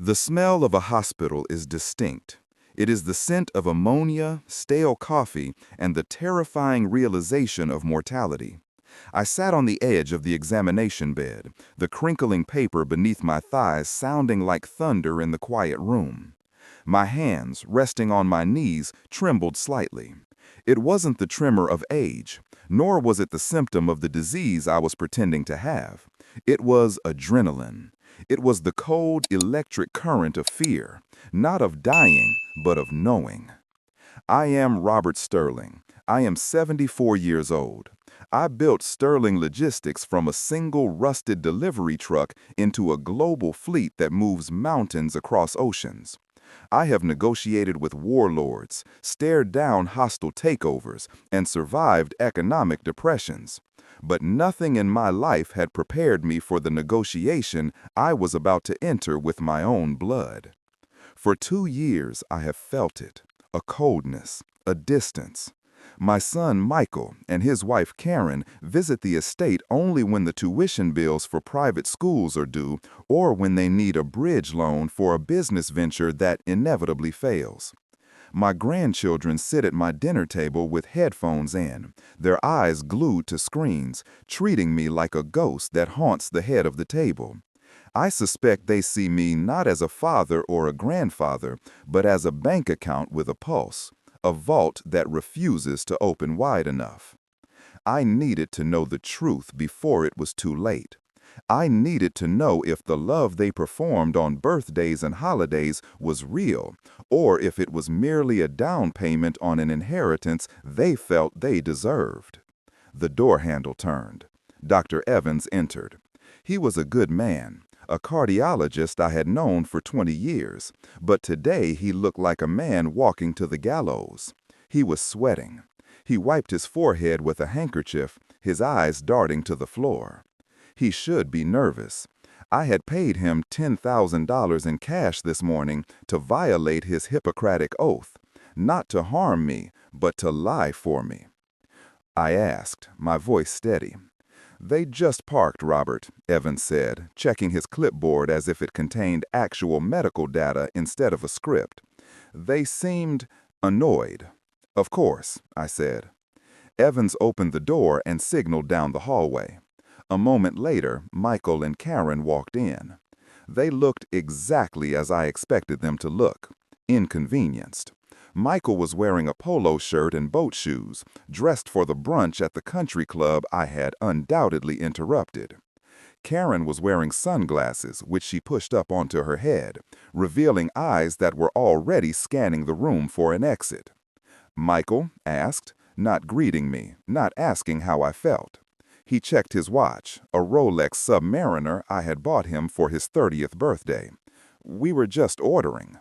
The smell of a hospital is distinct. It is the scent of ammonia, stale coffee, and the terrifying realization of mortality. I sat on the edge of the examination bed, the crinkling paper beneath my thighs sounding like thunder in the quiet room. My hands, resting on my knees, trembled slightly. It wasn't the tremor of age, nor was it the symptom of the disease I was pretending to have. It was adrenaline. It was the cold, electric current of fear, not of dying, but of knowing. I am Robert Sterling. I am 74 years old. I built Sterling Logistics from a single rusted delivery truck into a global fleet that moves mountains across oceans. I have negotiated with warlords, stared down hostile takeovers, and survived economic depressions. But nothing in my life had prepared me for the negotiation I was about to enter with my own blood. For 2 years I have felt it, a coldness, a distance. My son Michael and his wife Karen visit the estate only when the tuition bills for private schools are due or when they need a bridge loan for a business venture that inevitably fails. My grandchildren sit at my dinner table with headphones in, their eyes glued to screens, treating me like a ghost that haunts the head of the table. I suspect they see me not as a father or a grandfather, but as a bank account with a pulse, a vault that refuses to open wide enough. I needed to know the truth before it was too late. I needed to know if the love they performed on birthdays and holidays was real, or if it was merely a down payment on an inheritance they felt they deserved. The door handle turned. Dr. Evans entered. He was a good man, a cardiologist I had known for 20 years, but today he looked like a man walking to the gallows. He was sweating. He wiped his forehead with a handkerchief, his eyes darting to the floor. He should be nervous. I had paid him $10,000 in cash this morning to violate his Hippocratic oath, not to harm me, but to lie for me. I asked, my voice steady. "They just parked, Robert," Evans said, checking his clipboard as if it contained actual medical data instead of a script. They seemed annoyed. "Of course," I said. Evans opened the door and signaled down the hallway. A moment later, Michael and Karen walked in. They looked exactly as I expected them to look, inconvenienced. Michael was wearing a polo shirt and boat shoes, dressed for the brunch at the country club I had undoubtedly interrupted. Karen was wearing sunglasses, which she pushed up onto her head, revealing eyes that were already scanning the room for an exit. Michael asked, not greeting me, not asking how I felt. He checked his watch, a Rolex Submariner I had bought him for his 30th birthday. We were just ordering.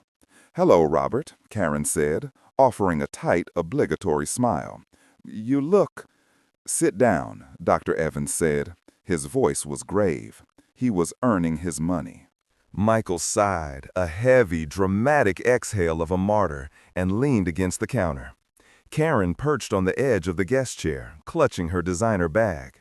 "Hello, Robert," Karen said, offering a tight, obligatory smile. "You look—" "Sit down," Dr. Evans said. His voice was grave. He was earning his money. Michael sighed, a heavy, dramatic exhale of a martyr, and leaned against the counter. Karen perched on the edge of the guest chair, clutching her designer bag.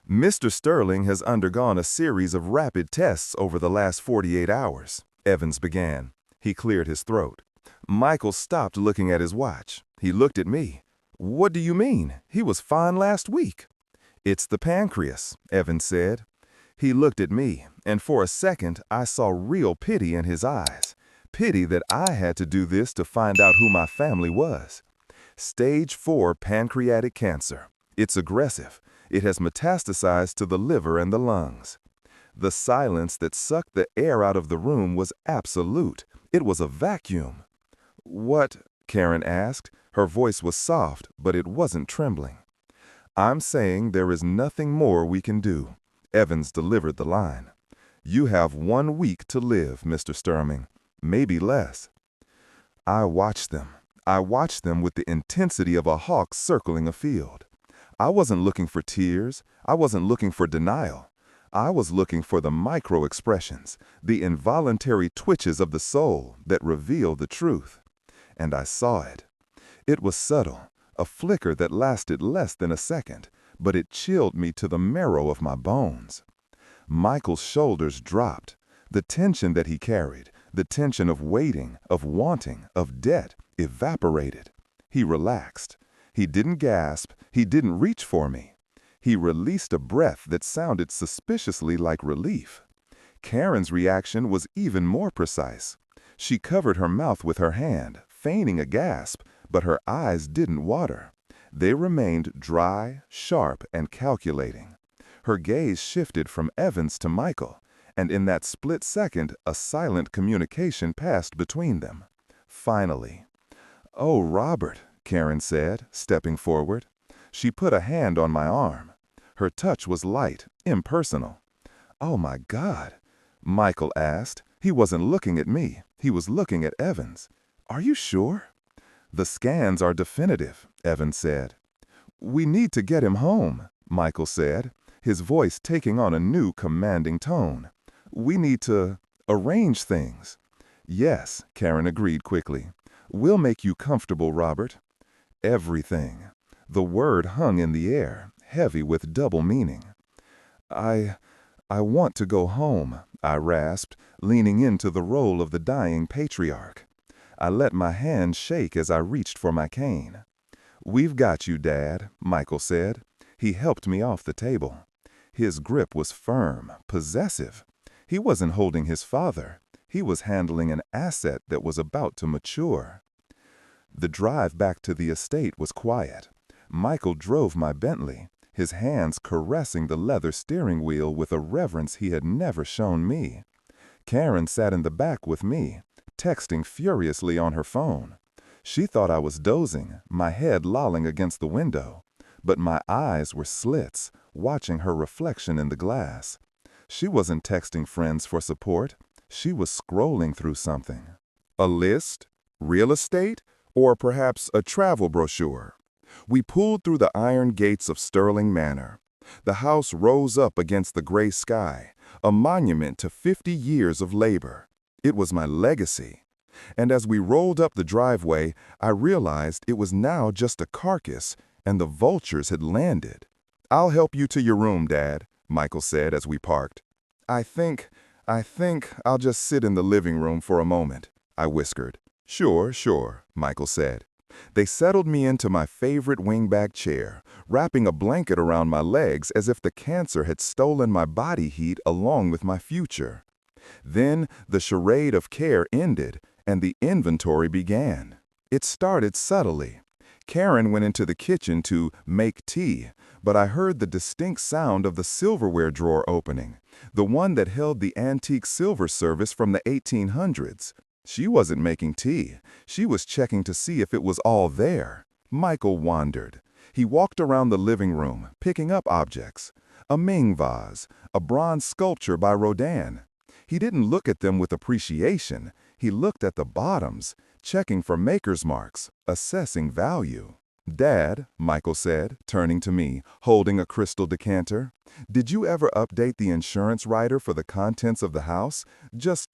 "Mr. Sterling has undergone a series of rapid tests over the last 48 hours, Evans began. He cleared his throat. Michael stopped looking at his watch. He looked at me. "What do you mean? He was fine last week." "It's the pancreas," Evans said. He looked at me, and for a second I saw real pity in his eyes. Pity that I had to do this to find out who my family was. Stage 4 pancreatic cancer. It's aggressive. It has metastasized to the liver and the lungs. The silence that sucked the air out of the room was absolute. It was a vacuum. "What?" Karen asked. Her voice was soft, but it wasn't trembling. "I'm saying there is nothing more we can do." Evans delivered the line. "You have 1 week to live, Mr. Sterling, maybe less." I watched them. I watched them with the intensity of a hawk circling a field. I wasn't looking for tears. I wasn't looking for denial. I was looking for the micro-expressions, the involuntary twitches of the soul that reveal the truth. And I saw it. It was subtle, a flicker that lasted less than a second, but it chilled me to the marrow of my bones. Michael's shoulders dropped. The tension that he carried, The tension of waiting, of wanting, of debt evaporated. He relaxed. He didn't gasp. He didn't reach for me. He released a breath that sounded suspiciously like relief. Karen's reaction was even more precise. She covered her mouth with her hand, feigning a gasp, but her eyes didn't water. They remained dry, sharp, and calculating. Her gaze shifted from Evans to Michael, and in that split second, a silent communication passed between them. Finally, "Oh, Robert," Karen said, stepping forward. She put a hand on my arm. Her touch was light, impersonal. "Oh, my God," Michael asked. He wasn't looking at me. He was looking at Evans. "Are you sure?" "The scans are definitive," Evans said. "We need to get him home," Michael said, his voice taking on a new commanding tone. "We need to arrange things." "Yes," Karen agreed quickly. "We'll make you comfortable, Robert." Everything. The word hung in the air, heavy with double meaning. I want to go home," I rasped, leaning into the role of the dying patriarch. I let my hand shake as I reached for my cane. "We've got you, Dad," Michael said. He helped me off the table. His grip was firm, possessive. He wasn't holding his father. He was handling an asset that was about to mature. The drive back to the estate was quiet. Michael drove my Bentley, his hands caressing the leather steering wheel with a reverence he had never shown me. Karen sat in the back with me, texting furiously on her phone. She thought I was dozing, my head lolling against the window. But my eyes were slits, watching her reflection in the glass. She wasn't texting friends for support. She was scrolling through something. A list? Real estate? Or perhaps a travel brochure? We pulled through the iron gates of Sterling Manor. The house rose up against the gray sky, a monument to 50 years of labor. It was my legacy. And as we rolled up the driveway, I realized it was now just a carcass, and the vultures had landed. "I'll help you to your room, Dad," Michael said as we parked. I think I'll just sit in the living room for a moment," I whispered. Sure," Michael said. They settled me into my favorite wingback chair, wrapping a blanket around my legs as if the cancer had stolen my body heat along with my future. Then the charade of care ended, and the inventory began. It started subtly. Karen went into the kitchen to make tea, but I heard the distinct sound of the silverware drawer opening, the one that held the antique silver service from the 1800s. She wasn't making tea. She was checking to see if it was all there. Michael wandered. He walked around the living room, picking up objects. A Ming vase, a bronze sculpture by Rodin. He didn't look at them with appreciation. He looked at the bottoms, checking for maker's marks, assessing value. "Dad," Michael said, turning to me, holding a crystal decanter, "did you ever update the insurance rider for the contents of the house? Just,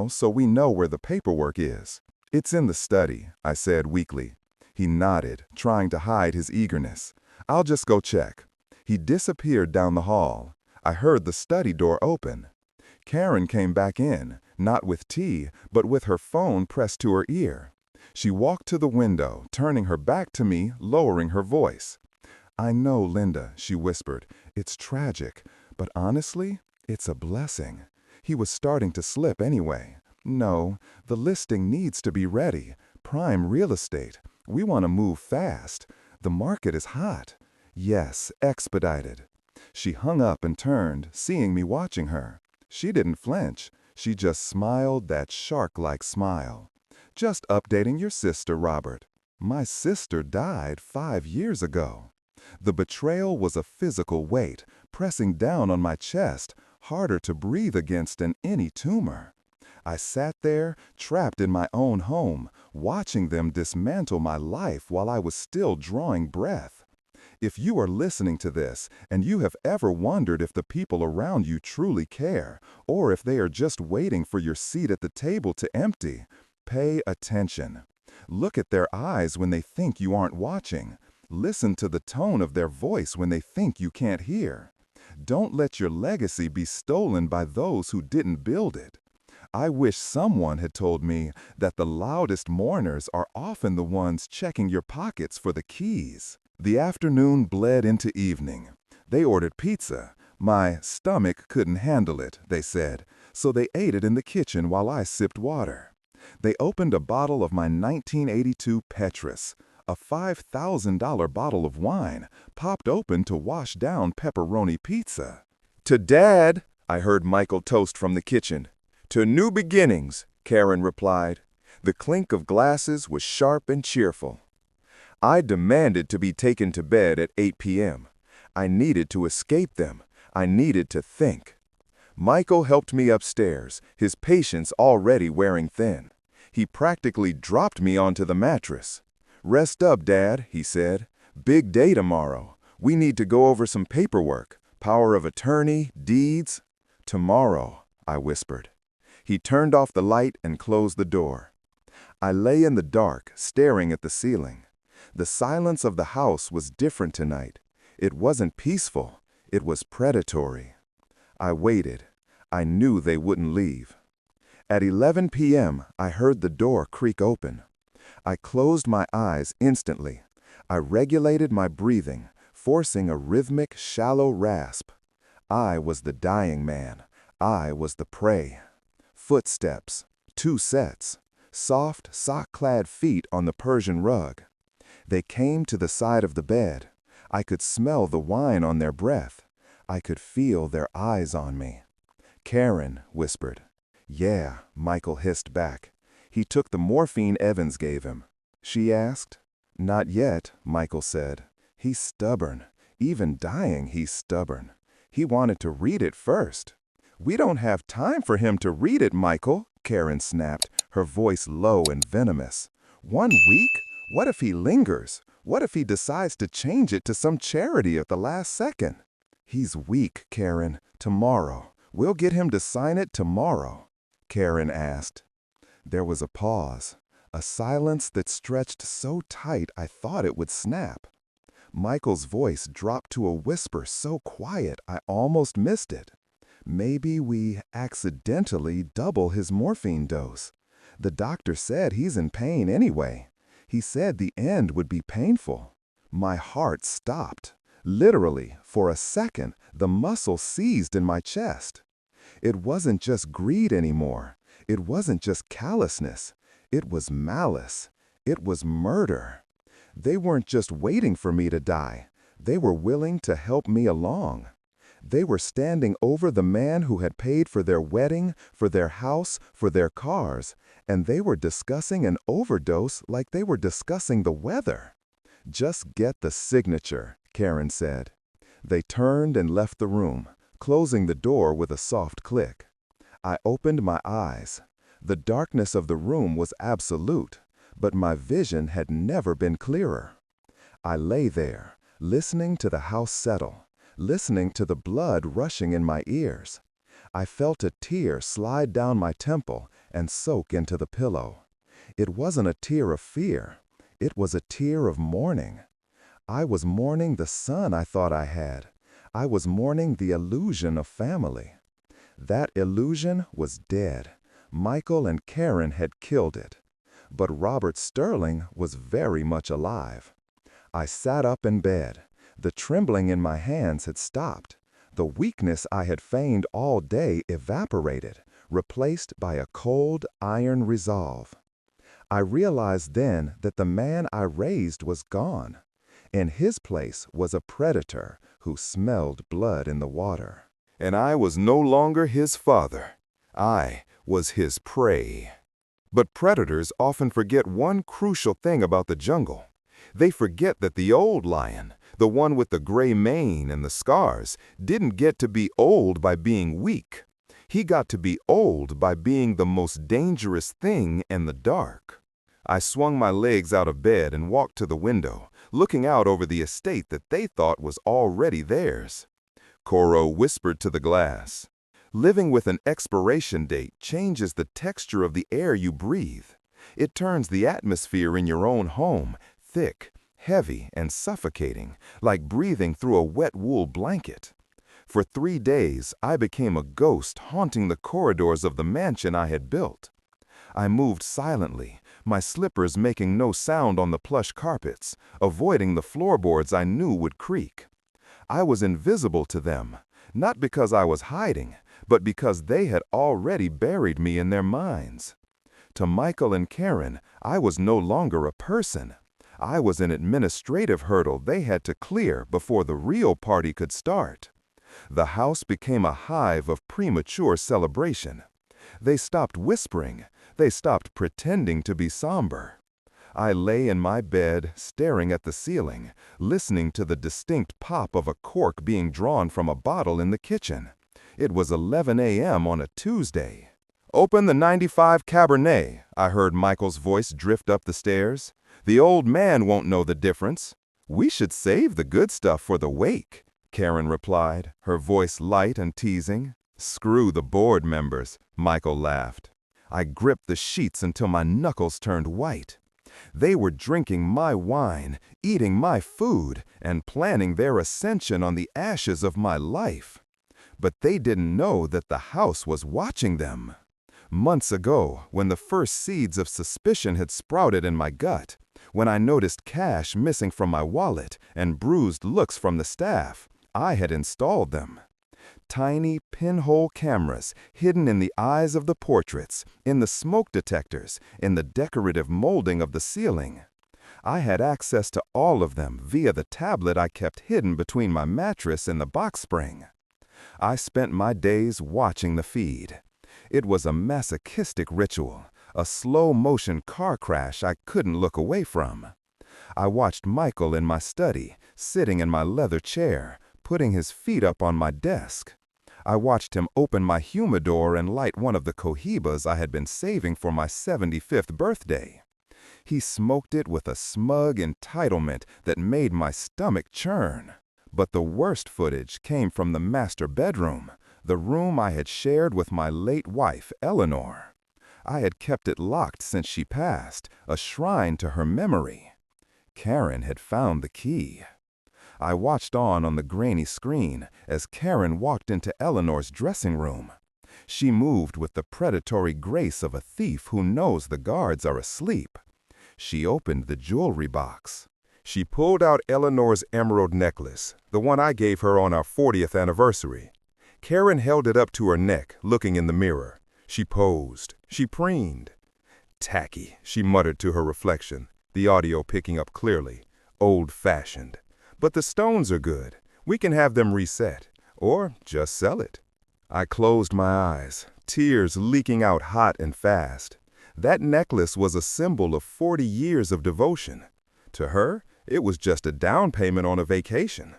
so we know where the paperwork is." "It's in the study," I said weakly. He nodded, trying to hide his eagerness. "I'll just go check." He disappeared down the hall. I heard the study door open. Karen came back in, not with tea, but with her phone pressed to her ear. She walked to the window, turning her back to me, lowering her voice. "I know, Linda," she whispered. "It's tragic, but honestly, it's a blessing. He was starting to slip anyway. No, the listing needs to be ready. Prime real estate. We want to move fast. The market is hot. Yes, expedited." She hung up and turned, seeing me watching her. She didn't flinch. She just smiled that shark-like smile. "Just updating your sister, Robert." My sister died 5 years ago. The betrayal was a physical weight, pressing down on my chest, harder to breathe against than any tumor. I sat there, trapped in my own home, watching them dismantle my life while I was still drawing breath. If you are listening to this, and you have ever wondered if the people around you truly care, or if they are just waiting for your seat at the table to empty, pay attention. Look at their eyes when they think you aren't watching. Listen to the tone of their voice when they think you can't hear. Don't let your legacy be stolen by those who didn't build it. I wish someone had told me that the loudest mourners are often the ones checking your pockets for the keys. The afternoon bled into evening. They ordered pizza. My stomach couldn't handle it, they said, so they ate it in the kitchen while I sipped water. They opened a bottle of my 1982 Petrus, a $5,000 bottle of wine, popped open to wash down pepperoni pizza. "To Dad," I heard Michael toast from the kitchen. "To new beginnings," Karen replied. The clink of glasses was sharp and cheerful. I demanded to be taken to bed at 8 p.m. I needed to escape them. I needed to think. Michael helped me upstairs, his patience already wearing thin. He practically dropped me onto the mattress. "Rest up, Dad," he said. "Big day tomorrow. We need to go over some paperwork. Power of attorney, deeds." "Tomorrow," I whispered. He turned off the light and closed the door. I lay in the dark, staring at the ceiling. The silence of the house was different tonight. It wasn't peaceful. It was predatory. I waited. I knew they wouldn't leave. At 11 p.m., I heard the door creak open. I closed my eyes instantly. I regulated my breathing, forcing a rhythmic, shallow rasp. I was the dying man. I was the prey. Footsteps, 2 sets, soft, sock-clad feet on the Persian rug. They came to the side of the bed. I could smell the wine on their breath. I could feel their eyes on me. "Karen," whispered. "Yeah," Michael hissed back. "He took the morphine Evans gave him." She asked. "Not yet," Michael said. "He's stubborn. Even dying, he's stubborn. He wanted to read it first." "We don't have time for him to read it, Michael," Karen snapped, her voice low and venomous. "1 week? What if he lingers? What if he decides to change it to some charity at the last second?" "He's weak, Karen. Tomorrow. We'll get him to sign it tomorrow," Karen asked. There was a pause, a silence that stretched so tight I thought it would snap. Michael's voice dropped to a whisper so quiet I almost missed it. "Maybe we accidentally double his morphine dose. The doctor said he's in pain anyway. He said the end would be painful." My heart stopped. Literally, for a second, the muscle seized in my chest. It wasn't just greed anymore. It wasn't just callousness. It was malice. It was murder. They weren't just waiting for me to die. They were willing to help me along. They were standing over the man who had paid for their wedding, for their house, for their cars, and they were discussing an overdose like they were discussing the weather. "Just get the signature," Karen said. They turned and left the room, closing the door with a soft click. I opened my eyes. The darkness of the room was absolute, but my vision had never been clearer. I lay there, listening to the house settle, listening to the blood rushing in my ears. I felt a tear slide down my temple and soak into the pillow. It wasn't a tear of fear. It was a tear of mourning. I was mourning the son I thought I had. I was mourning the illusion of family. That illusion was dead. Michael and Karen had killed it. But Robert Sterling was very much alive. I sat up in bed. The trembling in my hands had stopped. The weakness I had feigned all day evaporated, replaced by a cold, iron resolve. I realized then that the man I raised was gone. In his place was a predator who smelled blood in the water. And I was no longer his father. I was his prey. But predators often forget one crucial thing about the jungle. They forget that the old lion, the one with the gray mane and the scars, didn't get to be old by being weak. He got to be old by being the most dangerous thing in the dark. I swung my legs out of bed and walked to the window, looking out over the estate that they thought was already theirs. Coro whispered to the glass, "Living with an expiration date changes the texture of the air you breathe. It turns the atmosphere in your own home thick, heavy, and suffocating, like breathing through a wet wool blanket. For 3 days, I became a ghost haunting the corridors of the mansion I had built. I moved silently, my slippers making no sound on the plush carpets, avoiding the floorboards I knew would creak. I was invisible to them, not because I was hiding, but because they had already buried me in their minds. To Michael and Karen, I was no longer a person. I was an administrative hurdle they had to clear before the real party could start. The house became a hive of premature celebration. They stopped whispering. They stopped pretending to be somber. I lay in my bed, staring at the ceiling, listening to the distinct pop of a cork being drawn from a bottle in the kitchen. It was 11 a.m. on a Tuesday. "Open the 95 Cabernet," I heard Michael's voice drift up the stairs. "The old man won't know the difference." "We should save the good stuff for the wake," Karen replied, her voice light and teasing. "Screw the board members," Michael laughed. I gripped the sheets until my knuckles turned white. They were drinking my wine, eating my food, and planning their ascension on the ashes of my life. But they didn't know that the house was watching them. Months ago, when the first seeds of suspicion had sprouted in my gut, when I noticed cash missing from my wallet and bruised looks from the staff, I had installed them. Tiny pinhole cameras hidden in the eyes of the portraits, in the smoke detectors, in the decorative molding of the ceiling. I had access to all of them via the tablet I kept hidden between my mattress and the box spring. I spent my days watching the feed. It was a masochistic ritual, a slow-motion car crash I couldn't look away from. I watched Michael in my study, sitting in my leather chair, putting his feet up on my desk. I watched him open my humidor and light one of the cohibas I had been saving for my 75th birthday. He smoked it with a smug entitlement that made my stomach churn. But the worst footage came from the master bedroom, the room I had shared with my late wife, Eleanor. I had kept it locked since she passed, a shrine to her memory. Karen had found the key. I watched on the grainy screen as Karen walked into Eleanor's dressing room. She moved with the predatory grace of a thief who knows the guards are asleep. She opened the jewelry box. She pulled out Eleanor's emerald necklace, the one I gave her on our 40th anniversary. Karen held it up to her neck, looking in the mirror. She posed. She preened. "Tacky," she muttered to her reflection, the audio picking up clearly. "Old-fashioned. But the stones are good. We can have them reset. Or just sell it." I closed my eyes, tears leaking out hot and fast. That necklace was a symbol of 40 years of devotion. To her, it was just a down payment on a vacation.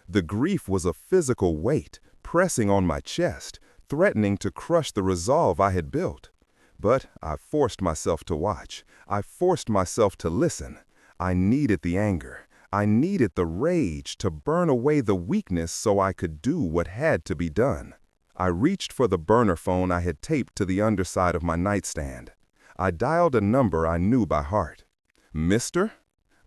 The grief was a physical weight, pressing on my chest, threatening to crush the resolve I had built. But I forced myself to watch. I forced myself to listen. I needed the anger. I needed the rage to burn away the weakness so I could do what had to be done. I reached for the burner phone I had taped to the underside of my nightstand. I dialed a number I knew by heart. "Mister?"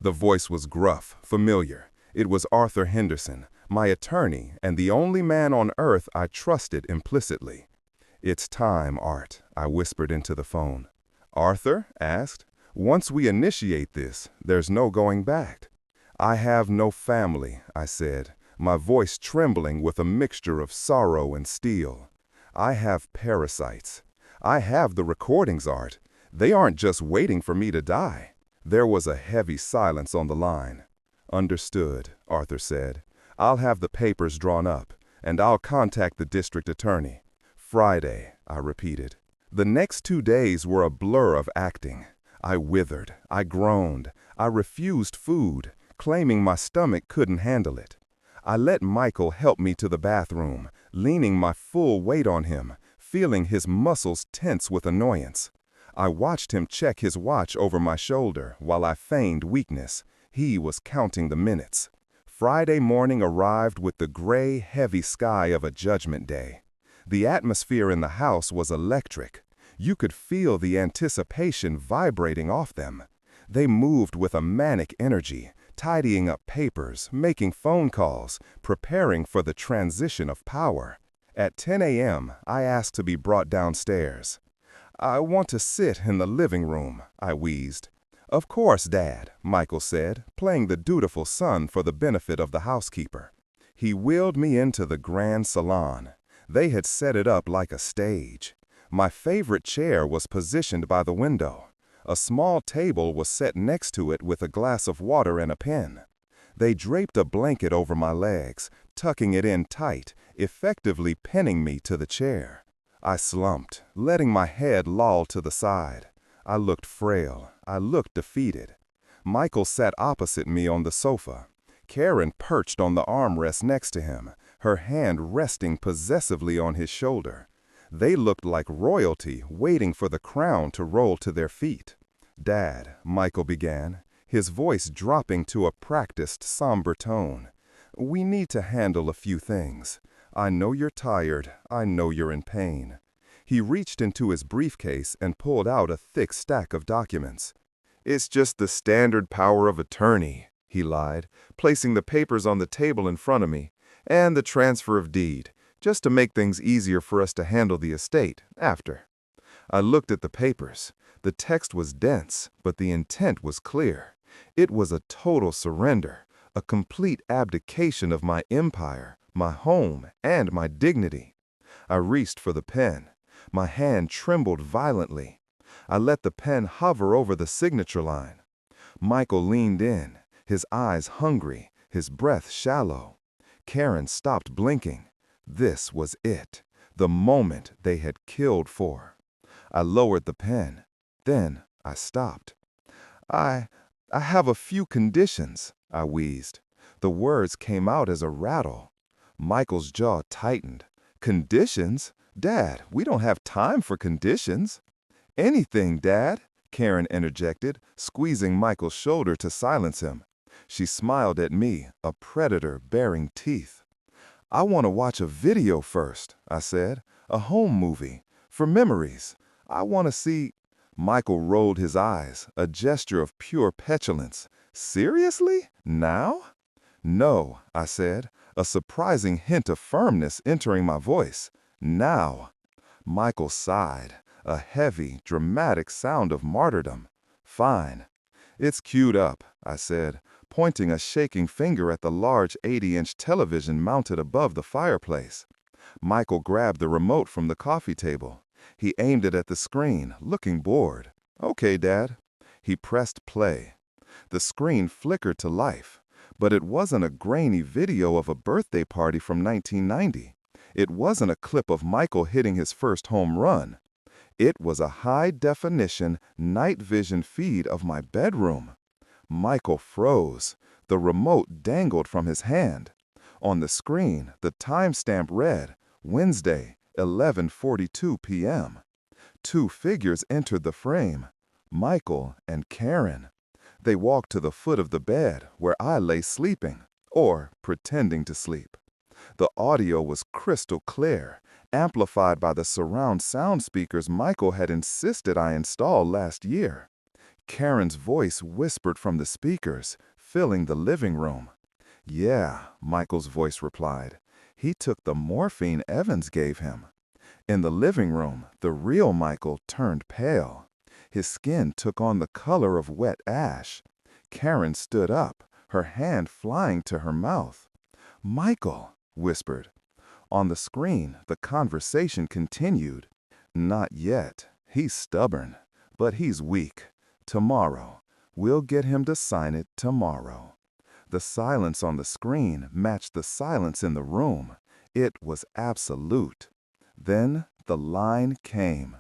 The voice was gruff, familiar. It was Arthur Henderson, my attorney and the only man on earth I trusted implicitly. "It's time, Art," I whispered into the phone. Arthur asked, "Once we initiate this, there's no going back." "I have no family," I said, my voice trembling with a mixture of sorrow and steel. "I have parasites. I have the recordings, Art. They aren't just waiting for me to die." There was a heavy silence on the line. "Understood," Arthur said. "I'll have the papers drawn up, and I'll contact the district attorney." "Friday," I repeated. The next 2 days were a blur of acting. I withered. I groaned. I refused food, claiming my stomach couldn't handle it. I let Michael help me to the bathroom, leaning my full weight on him, feeling his muscles tense with annoyance. I watched him check his watch over my shoulder while I feigned weakness. He was counting the minutes. Friday morning arrived with the gray, heavy sky of a judgment day. The atmosphere in the house was electric. You could feel the anticipation vibrating off them. They moved with a manic energy, tidying up papers, making phone calls, preparing for the transition of power. At 10 a.m., I asked to be brought downstairs. "I want to sit in the living room," I wheezed. "Of course, Dad," Michael said, playing the dutiful son for the benefit of the housekeeper. He wheeled me into the grand salon. They had set it up like a stage. My favorite chair was positioned by the window. A small table was set next to it with a glass of water and a pen. They draped a blanket over my legs, tucking it in tight, effectively pinning me to the chair. I slumped, letting my head loll to the side. I looked frail. I looked defeated. Michael sat opposite me on the sofa. Karen perched on the armrest next to him, her hand resting possessively on his shoulder. They looked like royalty waiting for the crown to roll to their feet. "Dad," Michael began, his voice dropping to a practiced, somber tone. "We need to handle a few things. I know you're tired. I know you're in pain." He reached into his briefcase and pulled out a thick stack of documents. "It's just the standard power of attorney," he lied, placing the papers on the table in front of me, "and the transfer of deed, just to make things easier for us to handle the estate after." I looked at the papers. The text was dense, but the intent was clear. It was a total surrender, a complete abdication of my empire, my home, and my dignity. I reached for the pen. My hand trembled violently. I let the pen hover over the signature line. Michael leaned in, his eyes hungry, his breath shallow. Karen stopped blinking. This was it, the moment they had killed for. I lowered the pen. Then I stopped. I have a few conditions," I wheezed. The words came out as a rattle. Michael's jaw tightened. "Conditions? Dad, we don't have time for conditions." "Anything, Dad," Karen interjected, squeezing Michael's shoulder to silence him. She smiled at me, a predator baring teeth. "I want to watch a video first," I said. "A home movie. For memories. I want to see—" Michael rolled his eyes, a gesture of pure petulance. "Seriously? Now?" "No," I said, a surprising hint of firmness entering my voice. "Now." Michael sighed, a heavy, dramatic sound of martyrdom. "Fine." "It's queued up," I said, pointing a shaking finger at the large 80-inch television mounted above the fireplace. Michael grabbed the remote from the coffee table. He aimed it at the screen, looking bored. "Okay, Dad." He pressed play. The screen flickered to life, but it wasn't a grainy video of a birthday party from 1990. It wasn't a clip of Michael hitting his first home run. It was a high-definition, night vision feed of my bedroom. Michael froze. The remote dangled from his hand. On the screen, the timestamp read, Wednesday, 11:42 p.m. Two figures entered the frame, Michael and Karen. They walked to the foot of the bed where I lay sleeping, or pretending to sleep. The audio was crystal clear, amplified by the surround sound speakers Michael had insisted I install last year. Karen's voice whispered from the speakers, filling the living room. "Yeah," Michael's voice replied. "He took the morphine Evans gave him." In the living room, the real Michael turned pale. His skin took on the color of wet ash. Karen stood up, her hand flying to her mouth. "Michael," whispered. On the screen, the conversation continued. "Not yet. He's stubborn, but he's weak. Tomorrow. We'll get him to sign it tomorrow." The silence on the screen matched the silence in the room. It was absolute. Then the line came.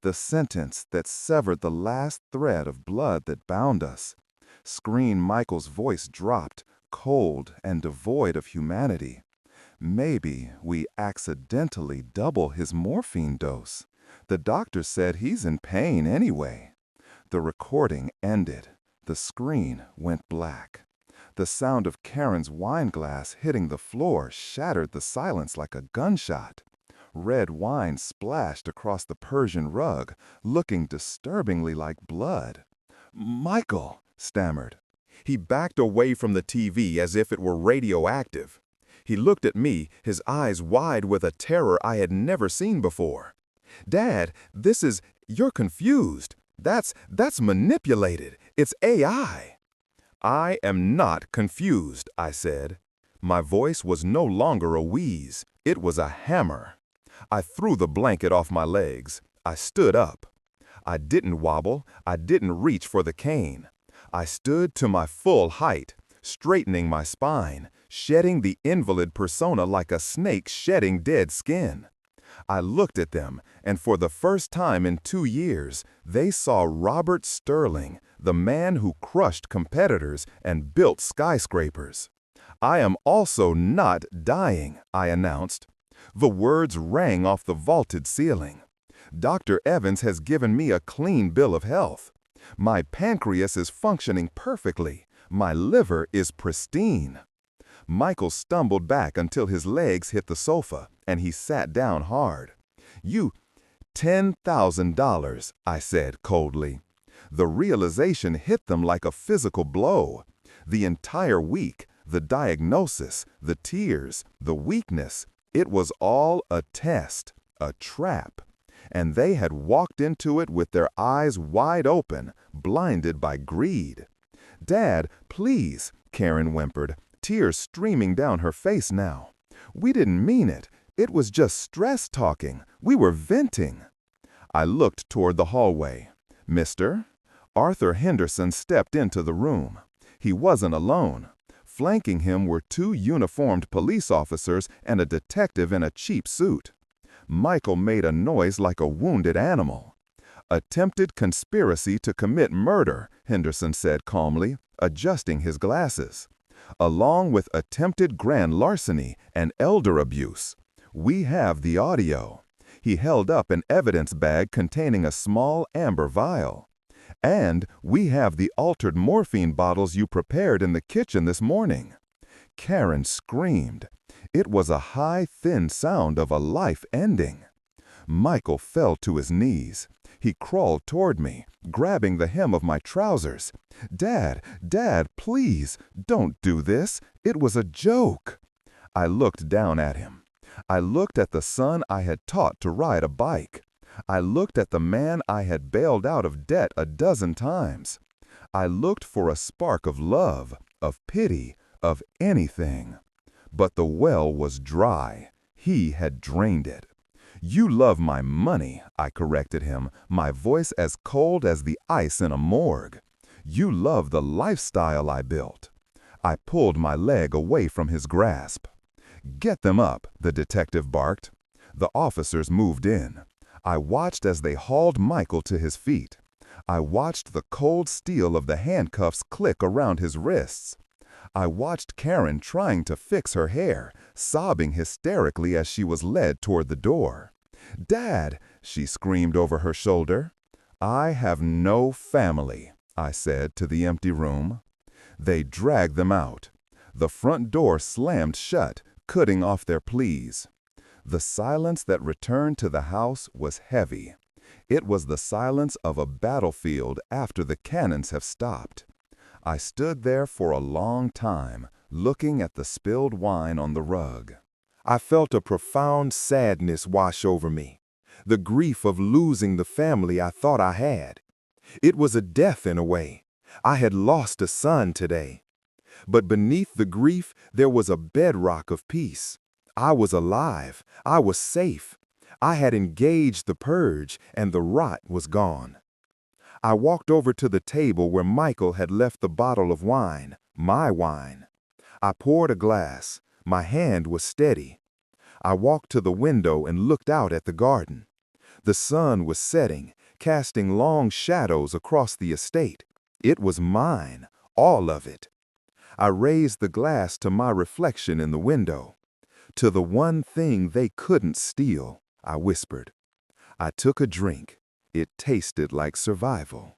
The sentence that severed the last thread of blood that bound us. Screen Michael's voice dropped, cold and devoid of humanity. "Maybe we accidentally double his morphine dose. The doctor said he's in pain anyway." The recording ended. The screen went black. The sound of Karen's wine glass hitting the floor shattered the silence like a gunshot. Red wine splashed across the Persian rug, looking disturbingly like blood. "Michael," stammered. He backed away from the TV as if it were radioactive. He looked at me, his eyes wide with a terror I had never seen before. "Dad, you're confused. That's manipulated. It's AI." "I am not confused," I said. My voice was no longer a wheeze. It was a hammer. I threw the blanket off my legs. I stood up. I didn't wobble. I didn't reach for the cane. I stood to my full height, straightening my spine, shedding the invalid persona like a snake shedding dead skin. I looked at them, and for the first time in 2 years, they saw Robert Sterling, the man who crushed competitors and built skyscrapers. "I am also not dying," I announced. The words rang off the vaulted ceiling. "Dr. Evans has given me a clean bill of health. My pancreas is functioning perfectly. My liver is pristine." Michael stumbled back until his legs hit the sofa, and he sat down hard. $10,000, I said coldly. The realization hit them like a physical blow. The entire week, the diagnosis, the tears, the weakness, it was all a test, a trap. And they had walked into it with their eyes wide open, blinded by greed. "Dad, please," Karen whimpered, tears streaming down her face now. "We didn't mean it. It was just stress talking. We were venting." I looked toward the hallway. "Mister?" Arthur Henderson stepped into the room. He wasn't alone. Flanking him were 2 uniformed police officers and a detective in a cheap suit. Michael made a noise like a wounded animal. "Attempted conspiracy to commit murder," Henderson said calmly, adjusting his glasses. "Along with attempted grand larceny and elder abuse. We have the audio." He held up an evidence bag containing a small amber vial. "And we have the altered morphine bottles you prepared in the kitchen this morning." Karen screamed. It was a high, thin sound of a life ending. Michael fell to his knees. He crawled toward me, grabbing the hem of my trousers. Dad, please, don't do this. It was a joke." I looked down at him. I looked at the son I had taught to ride a bike. I looked at the man I had bailed out of debt a dozen times. I looked for a spark of love, of pity, of anything. But the well was dry. He had drained it. "You love my money," I corrected him, my voice as cold as the ice in a morgue. "You love the lifestyle I built." I pulled my leg away from his grasp. "Get them up," the detective barked. The officers moved in. I watched as they hauled Michael to his feet. I watched the cold steel of the handcuffs click around his wrists. I watched Karen trying to fix her hair, sobbing hysterically as she was led toward the door. "Dad," she screamed over her shoulder. "I have no family," I said to the empty room. They dragged them out. The front door slammed shut, cutting off their pleas. The silence that returned to the house was heavy. It was the silence of a battlefield after the cannons have stopped. I stood there for a long time, looking at the spilled wine on the rug. I felt a profound sadness wash over me, the grief of losing the family I thought I had. It was a death in a way. I had lost a son today. But beneath the grief, there was a bedrock of peace. I was alive. I was safe. I had engaged the purge, and the rot was gone. I walked over to the table where Michael had left the bottle of wine, my wine. I poured a glass. My hand was steady. I walked to the window and looked out at the garden. The sun was setting, casting long shadows across the estate. It was mine, all of it. I raised the glass to my reflection in the window. "To the one thing they couldn't steal," I whispered. I took a drink. It tasted like survival.